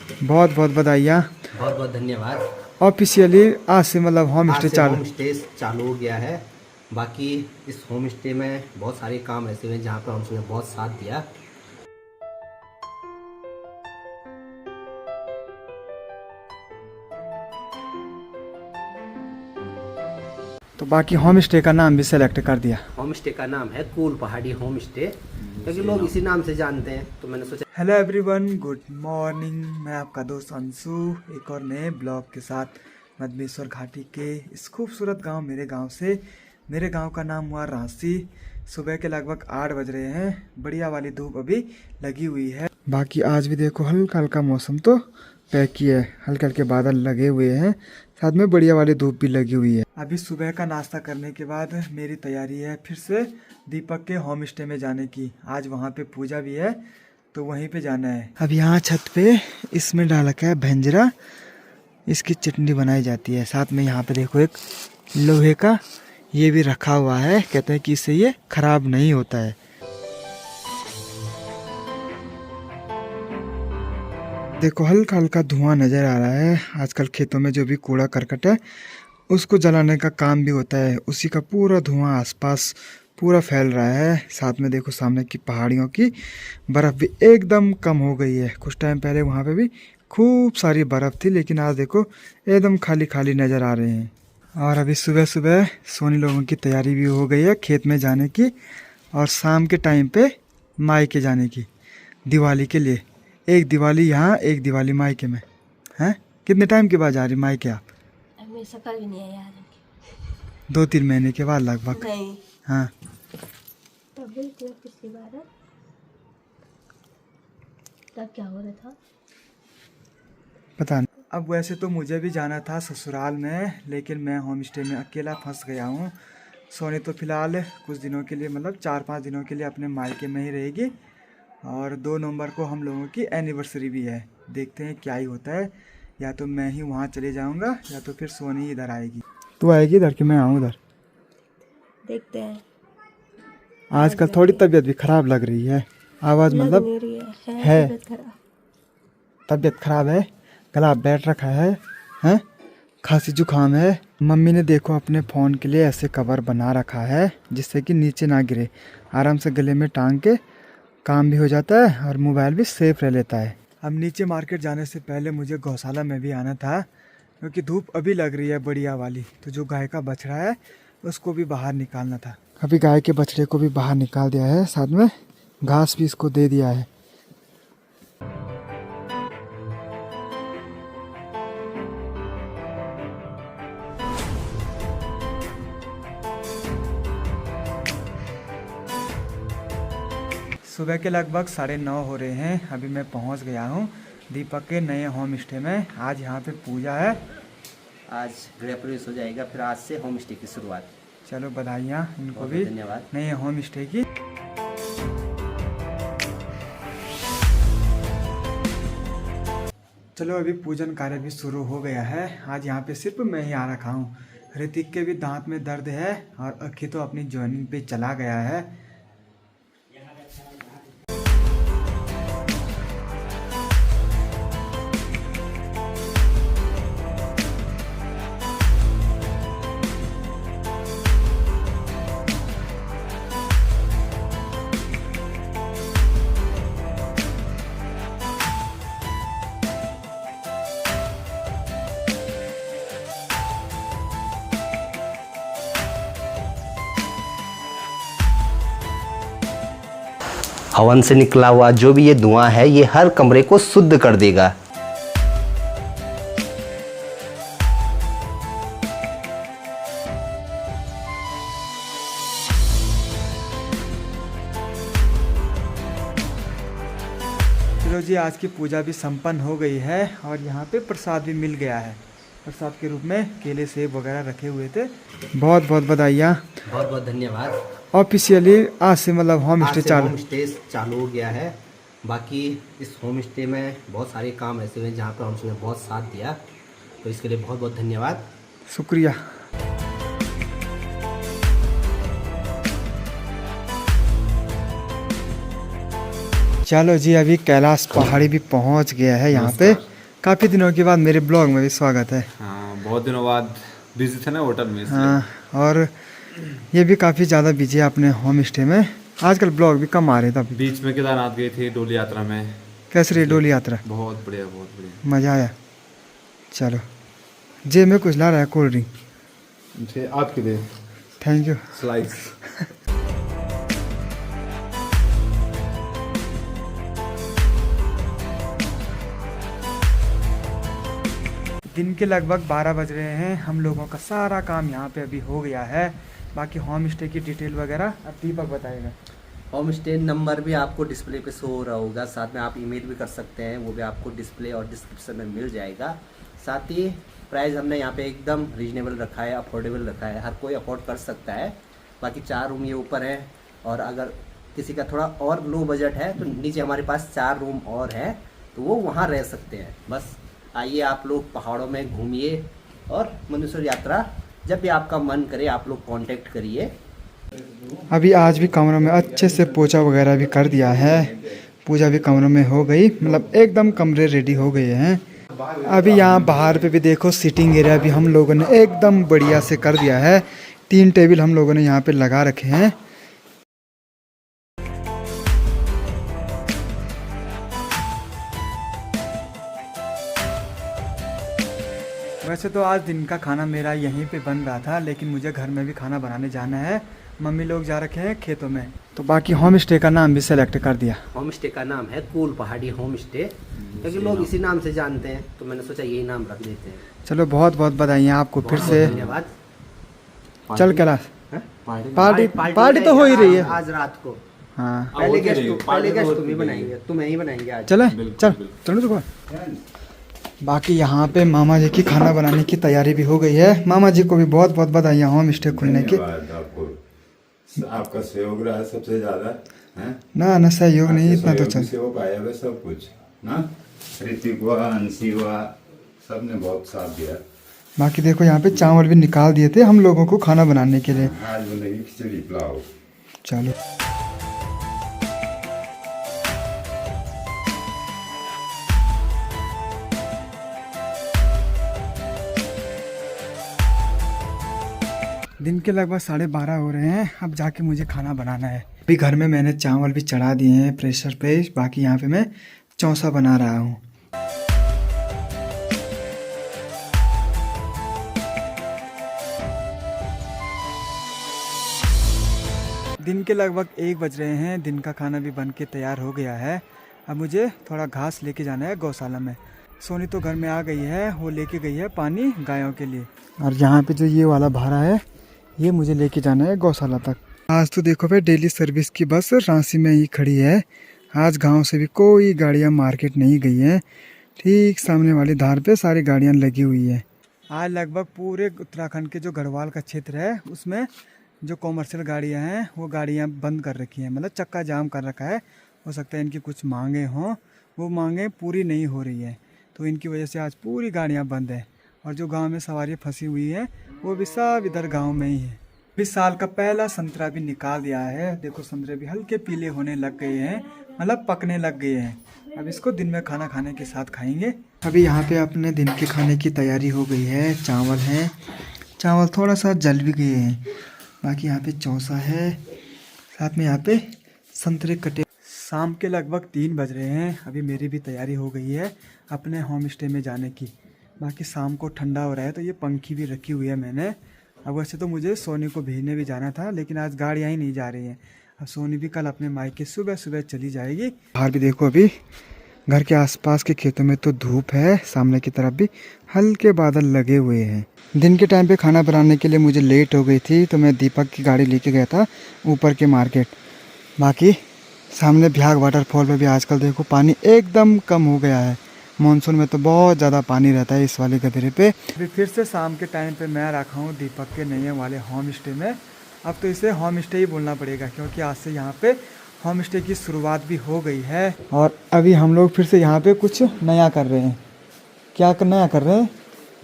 बहुत बहुत बधाइयाँ। बहुत बहुत धन्यवाद। ऑफिशियली आज से मतलब होम स्टे होम स्टे चालू हो गया है। बाकी इस होम स्टे में बहुत सारे काम ऐसे हुए जहाँ पर हमने बहुत साथ दिया। तो बाकी होम स्टे का नाम भी सेलेक्ट कर दिया। होम स्टे का नाम है कूल पहाड़ी होम स्टे, क्योंकि लोग इसी नाम से जानते हैं, तो मैंने सोचा। Hello everyone, good morning. मैं आपका दोस्त अंशु एक और नए ब्लॉग के साथ मधमेश्वर घाटी के इस खूबसूरत गांव मेरे गांव का नाम हुआ रांसी। सुबह के लगभग 8 बज रहे हैं। बढ़िया वाली धूप अभी लगी हुई है। बाकी आज भी देखो हल्का हल्का मौसम तो पैक ही है, हल्के हल्के बादल लगे हुए हैं, साथ में बढ़िया वाली धूप भी लगी हुई है। अभी सुबह का नाश्ता करने के बाद मेरी तैयारी है फिर से दीपक के होम स्टे में जाने की। आज वहाँ पे पूजा भी है तो वहीं पे जाना है। अब यहाँ छत पे इसमें डाल रखा है भेंजरा, इसकी चटनी बनाई जाती है। साथ में यहाँ पे देखो एक लोहे का ये भी रखा हुआ है, कहते हैं कि इससे ये खराब नहीं होता है। देखो हल्का हल्का धुआं नजर आ रहा है। आजकल खेतों में जो भी कूड़ा करकट है उसको जलाने का काम भी होता है, उसी का पूरा धुआं आसपास पूरा फैल रहा है। साथ में देखो सामने की पहाड़ियों की बर्फ़ भी एकदम कम हो गई है। कुछ टाइम पहले वहाँ पे भी खूब सारी बर्फ़ थी, लेकिन आज देखो एकदम खाली खाली नज़र आ रहे हैं। और अभी सुबह सुबह सोनी लोगों की तैयारी भी हो गई है खेत में जाने की, और शाम के टाइम पे मायके जाने की दिवाली के लिए। एक दिवाली यहाँ, एक दिवाली मायके में। हैं कितने टाइम के बाद जा रही मायके आप? मेरी शक्ल भी नहीं है यार। 2-3 महीने के बाद लगभग। नहीं। हाँ तब भी पिछली बार तब क्या हो रहा था पता नहीं। अब वैसे तो मुझे भी जाना था ससुराल में, लेकिन मैं होम स्टे में अकेला फंस गया हूँ। सोनी तो फिलहाल कुछ दिनों के लिए मतलब 4-5 दिनों के लिए अपने मायके में ही रहेगी, और 2 नवंबर को हम लोगों की एनिवर्सरी भी है। देखते हैं क्या ही होता है, या तो मैं ही वहाँ चले जाऊँगा या तो फिर सोनी इधर आएगी। तू आएगी इधर कि मैं आऊँ उधर? देखते हैं। आजकल थोड़ी तबीयत भी ख़राब लग रही है, आवाज़ मतलब है तबीयत ख़राब है, गला बैठ रखा है, हैं खांसी जुकाम है। मम्मी ने देखो अपने फ़ोन के लिए ऐसे कवर बना रखा है जिससे कि नीचे ना गिरे, आराम से गले में टांग के काम भी हो जाता है और मोबाइल भी सेफ रह लेता है। अब नीचे मार्केट जाने से पहले मुझे गौशाला में भी आना था, क्योंकि धूप अभी लग रही है बढ़िया वाली। तो जो गाय का बछड़ा है उसको भी बाहर निकालना था। अभी गाय के बछड़े को भी बाहर निकाल दिया है, साथ में घास भी इसको दे दिया है। सुबह के लगभग 9:30 हो रहे हैं। अभी मैं पहुंच गया हूं दीपक के नए होम स्टे में। आज यहां पे पूजा है, आज गृह प्रवेश हो जाएगा, फिर आज से होम स्टे की शुरुआत। चलो बधाइयाँ इनको बहुत भी धन्यवाद। नए होम स्टे की। चलो अभी पूजन कार्य भी शुरू हो गया है। आज यहाँ पे सिर्फ मैं ही आ रखा हूँ। ऋतिक के भी दांत में दर्द है और अखी तो अपनी ज्वाइनिंग पे चला गया है। हवन से निकला हुआ जो भी ये धुआं है ये हर कमरे को शुद्ध कर देगा। चलो जी, आज की पूजा भी संपन्न हो गई है और यहाँ पे प्रसाद भी मिल गया है। प्रसाद के रूप में केले सेब वगैरह रखे हुए थे। बहुत बहुत बधाइयाँ। बहुत बहुत धन्यवाद। ऑफिशियली आज से मतलब होम स्टे चालू हो गया है। बाकी इस होम स्टे में बहुत सारे काम ऐसे हुए जहाँ पर हमने बहुत साथ दिया, तो इसके लिए बहुत बहुत धन्यवाद। शुक्रिया। चलो जी, अभी कैलाश पहाड़ी भी पहुंच गया है यहाँ पे। काफ़ी दिनों के बाद मेरे ब्लॉग में भी स्वागत है। हाँ, बहुत दिनों बाद बिजी थे ना होटल में इसलिए। हाँ, और ये भी काफ़ी ज़्यादा बिजी है अपने होम स्टे में। आजकल ब्लॉग भी कम आ रहे थे। बीच में केदारनाथ गए थे डोली यात्रा में। कैसे रही डोली यात्रा? बहुत बढ़िया, बहुत बढ़िया। मज़ा आया। चलो, जेब में कुछ ला रहा है कोल्ड ड्रिंक। मुझे आपके लिए थैंक यू। स्लाइस। दिन के लगभग 12 बज रहे हैं। हम लोगों का सारा काम यहाँ पे अभी हो गया है। बाकी होम स्टे की डिटेल वगैरह अब दीपक बताएगा। होम स्टे नंबर भी आपको डिस्प्ले पे शो हो रहा होगा, साथ में आप ईमेल भी कर सकते हैं, वो भी आपको डिस्प्ले और डिस्क्रिप्शन में मिल जाएगा। साथ ही प्राइस हमने यहाँ पे एकदम रीजनेबल रखा है, अफोर्डेबल रखा है, हर कोई अफोर्ड कर सकता है। बाकी 4 रूम ये ऊपर है, और अगर किसी का थोड़ा और लो बजट है तो नीचे हमारे पास 4 रूम और है, तो वो वहाँ रह सकते हैं। बस आइए आप लोग पहाड़ों में घूमिए, और मनुष्य यात्रा जब भी आपका मन करे आप लोग कांटेक्ट करिए। अभी आज भी कमरों में अच्छे से पोछा वगैरह भी कर दिया है। पूजा भी कमरों में हो गई, मतलब एकदम कमरे रेडी हो गए हैं। अभी यहाँ बाहर पे भी देखो सीटिंग एरिया भी हम लोगों ने एकदम बढ़िया से कर दिया है। 3 टेबल हम लोगों ने यहाँ पे लगा रखे हैं। वैसे तो आज दिन का खाना मेरा यहीं पे बन रहा था, लेकिन मुझे घर में भी खाना बनाने जाना है। मम्मी लोग जा रखे हैं खेतों में, तो बाकी होम स्टे का नाम भी सेलेक्ट कर दिया। होम स्टे का नाम है कूल पहाड़ी होम स्टे, क्योंकि लोग इसी नाम से जानते हैं, तो मैंने सोचा यही नाम रख देते हैं। चलो, बहुत बहुत बधाइयाँ आपको फिर से। धन्यवाद। चल कैलाश, हैं? पार्टी तो हो ही रही है आज रात को। हाँ। पहले गेस्ट तुम ही बनाएंगे, तुम ही बनाएंगे आज। चले चलो दुकान। बाकी यहाँ पे मामा जी की खाना बनाने की तैयारी भी हो गई है। मामा जी को भी बहुत बहुत बधाइयाँ होम स्टे खुलने की। आपका सहयोग रहा है सबसे ज्यादा है ना सहयोग नहीं, इतना तो चल। सहयोग आया हुआ सब कुछ ना, ऋतिक हुआ, अंशी हुआ, सबने बहुत साथ दिया। बाकी देखो यहाँ पे चावल भी निकाल दिए थे हम लोगों को खाना बनाने के लिए। आज बनेगी खिचड़ी पुलाव। चलो, दिन के लगभग 12:30 हो रहे हैं। अब जाके मुझे खाना बनाना है। अभी घर में मैंने चावल भी चढ़ा दिए हैं प्रेशर पे। बाकी यहाँ पे मैं चौसा बना रहा हूँ। दिन के लगभग 1 बज रहे हैं। दिन का खाना भी बन के तैयार हो गया है। अब मुझे थोड़ा घास लेके जाना है गौशाला में। सोनी तो घर में आ गई है, वो लेके गई है पानी गायों के लिए। और यहाँ पे जो ये वाला भाड़ा है, ये मुझे लेके जाना है गौशाला तक। आज तो देखो भाई, डेली सर्विस की बस रांची में ही खड़ी है। आज गांव से भी कोई गाड़ियां मार्केट नहीं गई हैं। ठीक सामने वाली धार पे सारी गाड़ियां लगी हुई है। आज लगभग पूरे उत्तराखंड के जो गढ़वाल का क्षेत्र है, उसमें जो कॉमर्शियल गाड़ियां हैं वो गाड़ियां बंद कर रखी हैं, मतलब चक्का जाम कर रखा है। हो सकता है इनकी कुछ मांगे हों, वो मांगे पूरी नहीं हो रही है, तो इनकी वजह से आज पूरी गाड़ियाँ बंद है। और जो गांव में सवारी फंसी हुई है वो भी सब इधर गांव में ही है। इस साल का पहला संतरा भी निकाल दिया है। देखो संतरे भी हल्के पीले होने लग गए हैं, मतलब पकने लग गए हैं। अब इसको दिन में खाना खाने के साथ खाएंगे। अभी यहाँ पे अपने दिन के खाने की तैयारी हो गई है। चावल है, चावल थोड़ा सा जल भी गए हैं। बाकी यहाँ पे चौसा है, साथ में यहाँ पे संतरे कटे। शाम के लगभग 3 बज रहे हैं। अभी मेरी भी तैयारी हो गई है अपने होम स्टे में जाने की। बाकी शाम को ठंडा हो रहा है, तो ये पंखी भी रखी हुई है मैंने। अब वैसे तो मुझे सोनी को भेजने भी जाना था, लेकिन आज गाड़ियाँ ही नहीं जा रही हैं। अब सोनी भी कल अपने मायके सुबह सुबह चली जाएगी। बाहर भी देखो, अभी घर के आसपास के खेतों में तो धूप है, सामने की तरफ भी हल्के बादल लगे हुए हैं। दिन के टाइम पे खाना बनाने के लिए मुझे लेट हो गई थी, तो मैं दीपक की गाड़ी लेके गया था ऊपर के मार्केट। बाकी सामने भ्याग वाटरफॉल पे भी आजकल देखो पानी एकदम कम हो गया है। मानसून में तो बहुत ज़्यादा पानी रहता है इस वाले गधरे पे। अभी फिर से शाम के टाइम पे मैं रखा हूँ दीपक के नए वाले होम स्टे में। अब तो इसे होम स्टे ही बोलना पड़ेगा, क्योंकि आज से यहाँ पे होम स्टे की शुरुआत भी हो गई है। और अभी हम लोग फिर से यहाँ पे कुछ नया कर रहे हैं। क्या नया कर रहे हैं?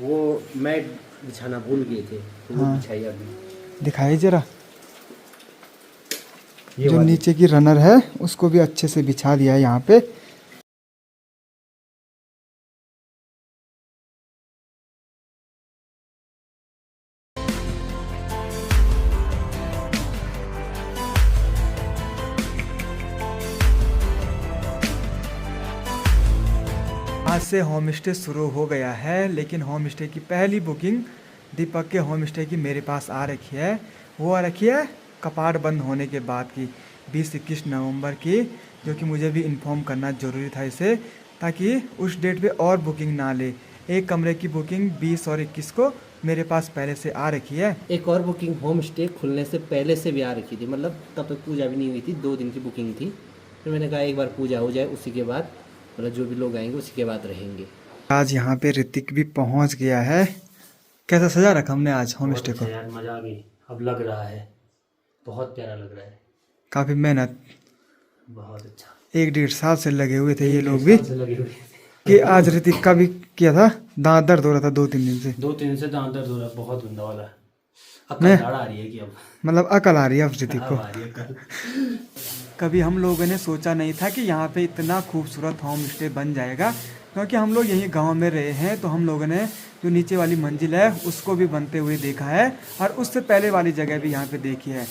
वो मैट बिछाना भूल गए थे, तो वो बिछाई अभी। दिखाइए जरा। जो नीचे की रनर है उसको भी अच्छे से बिछा दिया है यहाँ पे। आज से होम स्टे शुरू हो गया है, लेकिन होम स्टे की पहली बुकिंग दीपक के होम स्टे की मेरे पास आ रखी है। वो आ रखी है कपाट बंद होने के बाद की 20-21 नवंबर की, जो कि मुझे भी इन्फॉर्म करना ज़रूरी था इसे, ताकि उस डेट पे और बुकिंग ना ले। एक कमरे की बुकिंग 20 और 21 को मेरे पास पहले से आ रखी है। एक और बुकिंग होम स्टे खुलने से पहले से भी आ रखी थी, मतलब तब तक पूजा भी नहीं हुई थी, 2 दिन की बुकिंग थी। फिर मैंने कहा एक बार पूजा हो जाए, उसी के बाद मतलब जो भी लोग आएंगे उसी के बाद रहेंगे। आज यहाँ पे ऋतिक भी पहुँच गया है। कैसा सजा रखा हमने आज होम स्टे को? यार मजा आ गई, अब लग रहा है बहुत प्यारा लग रहा है, काफ़ी मेहनत, बहुत अच्छा। 1-1.5 साल से लगे हुए थे ये लोग भी। से लगी हुई कि आज ऋतिक का भी किया था, दांत दर्द हो रहा था 2-3 दिन से। 2-3 दिन से दांत दर्द हो रहा है, बहुत गंदा वाला है। मैं- अकल आ रही है कि अब मतलब अकल आ रही है अब ऋतिक को। आ रही है अकल। कभी हम लोगों ने सोचा नहीं था कि यहाँ पे इतना खूबसूरत होम स्टे बन जाएगा, क्योंकि हम लोग यहीं गांव में रहे हैं, तो हम लोगों ने जो नीचे वाली मंजिल है उसको भी बनते हुए देखा है, और उससे पहले वाली जगह भी यहाँ पे देखी है।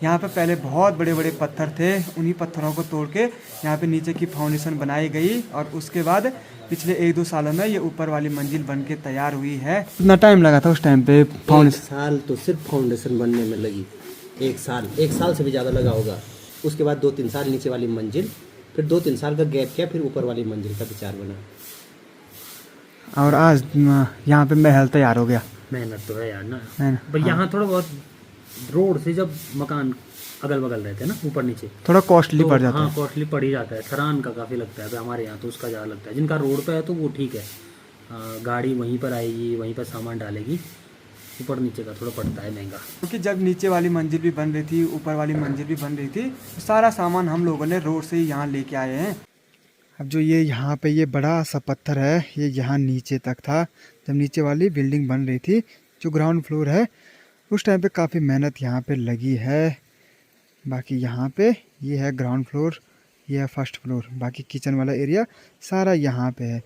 यहाँ पे पहले बहुत बड़े बड़े पत्थर थे, उन्हीं पत्थरों को तोड़ के यहाँ पे नीचे की फाउंडेशन बनाई गई, और उसके बाद पिछले 1-2 सालों में ये ऊपर वाली मंजिल बन के तैयार हुई है। कितना टाइम लगा था उस टाइम पे 1 साल तो सिर्फ फाउंडेशन बनने में लगी, 1 साल से भी ज़्यादा लगा होगा। उसके बाद 2-3 साल नीचे वाली मंजिल, फिर 2-3 साल का गैप किया, फिर ऊपर वाली मंजिल का विचार बना। और आज यहाँ पे महल तैयार हो गया। मेहनत तो है यार ना, है ना? पर यहाँ थोड़ा बहुत रोड से जब मकान अगल बगल रहते हैं ना ऊपर नीचे, थोड़ा कॉस्टली तो पड़ जाता हाँ है। कॉस्टली पड़ ही जाता है। सरान का काफ़ी लगता है, अभी हमारे यहाँ तो उसका ज़्यादा लगता है। जिनका रोड पे है तो वो ठीक है, गाड़ी वहीं पर आएगी, वहीं पर सामान डालेगी। ऊपर नीचे का थोड़ा पड़ता है महंगा। क्योंकि जब नीचे वाली मंजिल भी बन रही थी, ऊपर वाली मंजिल भी बन रही थी, तो सारा सामान हम लोगों ने रोड से ही यहाँ लेके आए हैं। अब जो ये यहाँ पे ये बड़ा सा पत्थर है, ये यहाँ नीचे तक था। जब नीचे वाली बिल्डिंग बन रही थी, जो ग्राउंड फ्लोर है, उस टाइम पे काफ़ी मेहनत यहाँ पे लगी है। बाकी यहाँ पे ये है ग्राउंड फ्लोर, ये है फर्स्ट फ्लोर। बाकी किचन वाला एरिया सारा यहाँ पे है।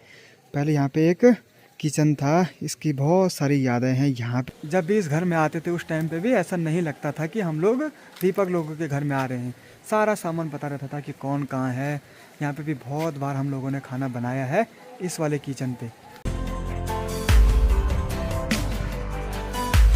पहले यहाँ पे एक किचन था, इसकी बहुत सारी यादें हैं यहाँ पे। जब भी इस घर में आते थे उस टाइम पे भी ऐसा नहीं लगता था कि हम लोग दीपक लोगों के घर में आ रहे हैं। सारा सामान पता रहता था कि कौन कहाँ है। यहाँ पे भी बहुत बार हम लोगों ने खाना बनाया है इस वाले किचन पे।